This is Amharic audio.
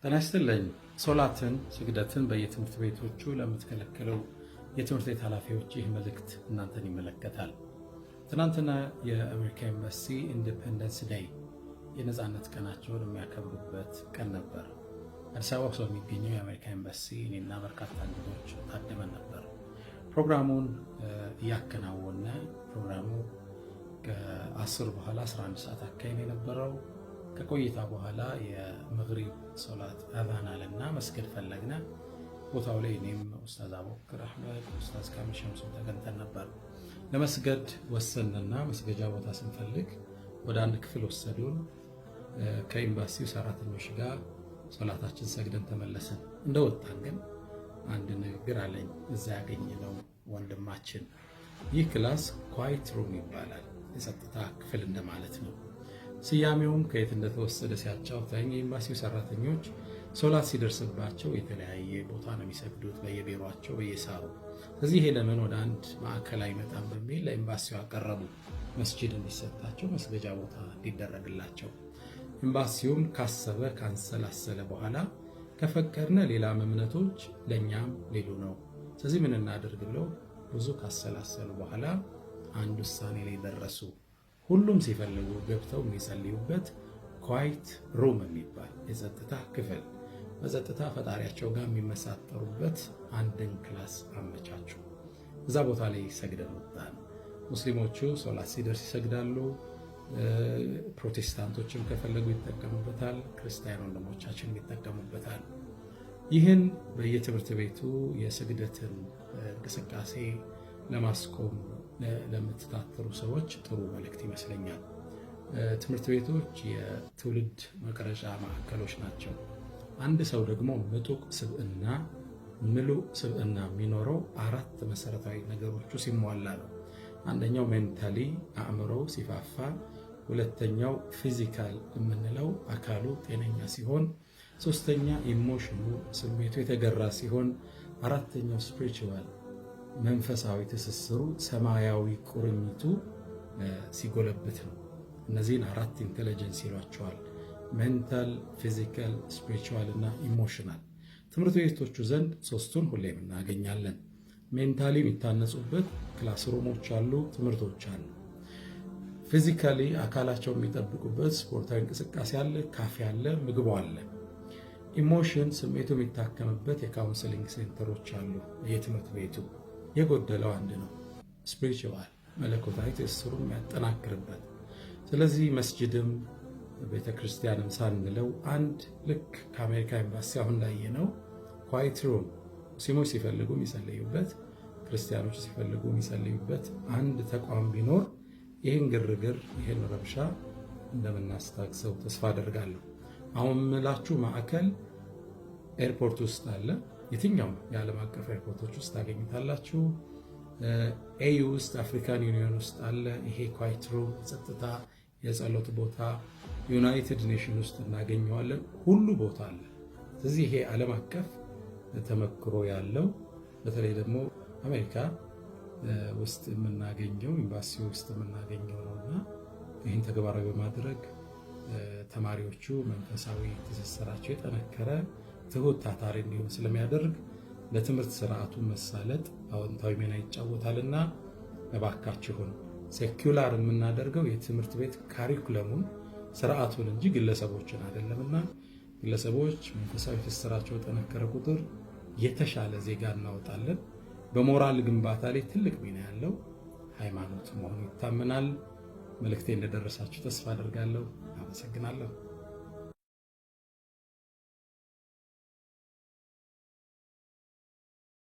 ጤና ይስጥልኝ። ሶላትን ስግደትን በየትምህርት ቤቶቹ ለምትከለከለው የትምህርት ቤት ኃላፊዎች ይህ መልእክት እናንተን ይመለከታል። ትናንትና የአሜሪካ ኤምባሲ ኢንዲፔንደንስ ዴይ የነፃነት ቀናቸውን የሚያከብሩበት ቀን ነበር። አዲስ አበባ ውስጥ የሚገኘው የአሜሪካ ኤምባሲ እኔና በርካታ እንግዶች ታድመን ነበር። ፕሮግራሙን እያከናወነ ፕሮግራሙ ከ10 በኋላ 11 ሰዓት አካባቢ የነበረው ከቆይታ በኋላ የመግሪብ ሶላት አዛን አለና መስገድ ፈለግነ። ቦታው ላይ እኔም ኡስታዝ አቡበክር አህመድ ኡስታዝ ካሚል ሸምሱ ተገኝተን ነበር። ለመስገድ ወሰንና መስገጃ ቦታ ስንፈልግ ወደ አንድ ክፍል ወሰዱን። ከኤምባሲው ሰራተኞች ጋር ሶላታችን ሰግደን ተመለሰን። እንደወጣን ግን አንድ ንግግር አለኝ እዛ ያገኘነው ወንድማችን። ይህ ክላስ ኳይት ሩም ይባላል፣ የጸጥታ ክፍል እንደማለት ነው። ስያሜውም ከየት እንደተወሰደ ሲያጫውተኝ የኤምባሲው ሰራተኞች ሶላት ሲደርስባቸው የተለያየ ቦታ ነው የሚሰግዱት፣ በየቢሮቸው በየሳሩ። ስለዚህ ይሄ ለምን ወደ አንድ ማዕከል አይመጣም በሚል ለኤምባሲው አቀረቡ፣ መስጂድ እንዲሰጣቸው መስገጃ ቦታ እንዲደረግላቸው። ኤምባሲውም ካሰበ ካንሰላሰለ በኋላ ከፈቀድነ ሌላም እምነቶች ለእኛም ሌሉ ነው፣ ስለዚህ ምን እናደርግ ብለው ብዙ ካሰላሰሉ በኋላ አንድ ውሳኔ ላይ ደረሱ። ሁሉም ሲፈልጉ ገብተው የሚጸልዩበት ኳይት ሩም የሚባል የጸጥታ ክፍል፣ በጸጥታ ፈጣሪያቸው ጋር የሚመሳጠሩበት አንድን ክላስ አመቻቹ። እዛ ቦታ ላይ ሰግደን ወጣን። ሙስሊሞቹ ሶላት ሲደርስ ይሰግዳሉ፣ ፕሮቴስታንቶችም ከፈለጉ ይጠቀሙበታል፣ ክርስቲያን ወንድሞቻችን ይጠቀሙበታል። ይህን በየትምህርት ቤቱ የስግደትን እንቅስቃሴ ለማስቆም ለምትታተሩ ሰዎች ጥሩ መልእክት ይመስለኛል። ትምህርት ቤቶች የትውልድ መቅረጫ ማዕከሎች ናቸው። አንድ ሰው ደግሞ ምጡቅ ስብዕና ምሉእ ስብዕና የሚኖረው 4 መሰረታዊ ነገሮቹ ሲሟላ ነው። አንደኛው ሜንታሊ አእምሮው ሲፋፋ፣ ሁለተኛው ፊዚካል የምንለው አካሉ ጤነኛ ሲሆን፣ ሶስተኛ ኢሞሽኑ ስሜቱ የተገራ ሲሆን፣ አራተኛው ስፒሪቹዋል መንፈሳዊ ትስስሩ ሰማያዊ ቁርኝቱ ሲጎለብት ነው። እነዚህን 4 ኢንቴሊጀንስ ይሏቸዋል። ሜንታል፣ ፊዚካል፣ ስፒሪቹዋል እና ኢሞሽናል። ትምህርት ቤቶቹ ዘንድ 3ቱን ሁሌም እናገኛለን። ሜንታሊ የሚታነጹበት ክላስሩሞች አሉ፣ ትምህርቶች አሉ። ፊዚካሊ አካላቸው የሚጠብቁበት ስፖርታዊ እንቅስቃሴ አለ፣ ካፌ አለ፣ ምግቡ አለ። ኢሞሽን ስሜቱ የሚታከምበት የካውንስሊንግ ሴንተሮች አሉ የትምህርት ቤቱ። የጎደለው አንድ ነው፣ ስፒሪቹዋል መለኮታዊ ትስስሩ የሚያጠናክርበት። ስለዚህ መስጂድም ቤተክርስቲያንም ሳንለው አንድ ልክ ከአሜሪካ ኤምባሲ አሁን እንዳየነው ኳይት ሩም ሙስሊሞች ሲፈልጉ የሚጸልዩበት፣ ክርስቲያኖች ሲፈልጉ የሚጸልዩበት አንድ ተቋም ቢኖር ይህን ግርግር ይህን ረብሻ እንደምናስታግሰው ተስፋ አደርጋለሁ። አሁን ምላችሁ ማዕከል ኤርፖርት ውስጥ አለ። የትኛውም የዓለም አቀፍ ኤርፖርቶች ውስጥ ታገኙታላችሁ። ኤዩ ውስጥ አፍሪካን ዩኒየን ውስጥ አለ። ይሄ ኳይት ሩም ጸጥታ የጸሎት ቦታ ዩናይትድ ኔሽን ውስጥ እናገኘዋለን። ሁሉ ቦታ አለ። ስለዚህ ይሄ ዓለም አቀፍ ተመክሮ ያለው በተለይ ደግሞ አሜሪካ ውስጥ የምናገኘው ኤምባሲ ውስጥ የምናገኘው ነውና ይህን ተግባራዊ በማድረግ ተማሪዎቹ መንፈሳዊ ትስስራቸው የጠነከረ ትሁት ታታሪ እንዲሆን ስለሚያደርግ ለትምህርት ስርዓቱ መሳለጥ አዎንታዊ ሚና ይጫወታልና እባካችሁን ሴኩላር የምናደርገው የትምህርት ቤት ካሪኩለሙን ስርዓቱን እንጂ ግለሰቦችን አይደለምና ግለሰቦች መንፈሳዊ ትስስራቸው የጠነከረ ቁጥር የተሻለ ዜጋ እናወጣለን። በሞራል ግንባታ ላይ ትልቅ ሚና ያለው ሃይማኖት መሆኑ ይታመናል። መልእክቴ እንደደረሳችሁ ተስፋ አደርጋለሁ። አመሰግናለሁ።